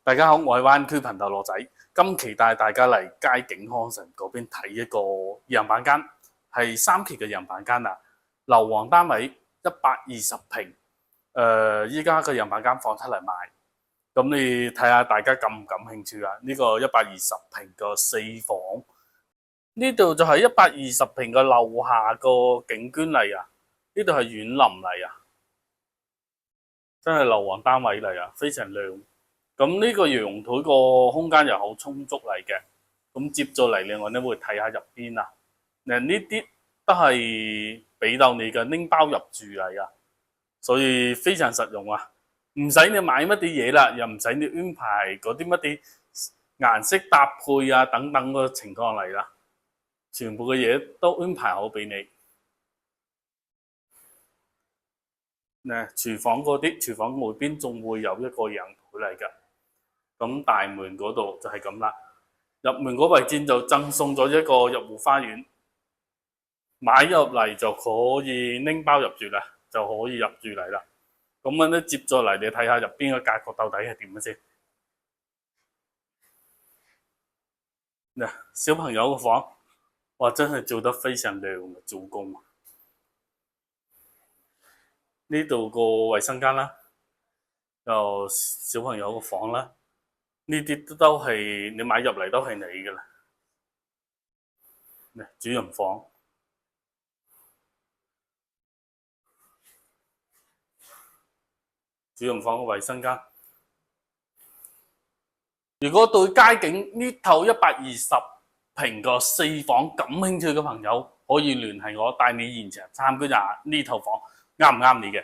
大家好，我係灣區頻道羅仔，今期帶大家嚟佳景康城嗰邊睇一個樣板間，係3期嘅樣板間啦，樓王單位120平，依家個樣板間放出嚟賣，咁你睇下大家感唔感興趣啊？呢個120平嘅4房，呢度就係120平嘅樓下個景觀嚟啊，呢度係園林嚟啊，真係樓王單位嚟啊，非常靚。咁呢個陽台個空間又好充足嚟嘅，咁接咗嚟另外咧會睇下入邊啊。嗱，呢啲都係俾到你嘅拎包入住嚟啊，所以非常實用啊，唔使你買乜啲嘢啦，又唔使你安排嗰啲乜啲顏色搭配啊等等嘅情況嚟啦，全部嘅嘢都安排好俾你。嗱，廚房嗰啲，廚房外邊仲會有一個陽台嚟㗎。咁大門嗰度就係咁啦，入門嗰位置就贈送咗一個入戶花園，買入嚟就可以拎包入住啦，就可以入住嚟啦。咁樣咧接咗嚟，你睇下入邊個格局到底係點嘅先。嗱，小朋友個房，哇，真係做得非常靚嘅做工。呢度個衛生間啦，又小朋友個房啦。呢啲都係你買入嚟都係你㗎啦。主人房，主人房嘅衛生間。如果對佳景呢套120平嘅4房感興趣嘅朋友，可以聯繫我，帶你現場參觀下呢套房，啱唔啱你嘅？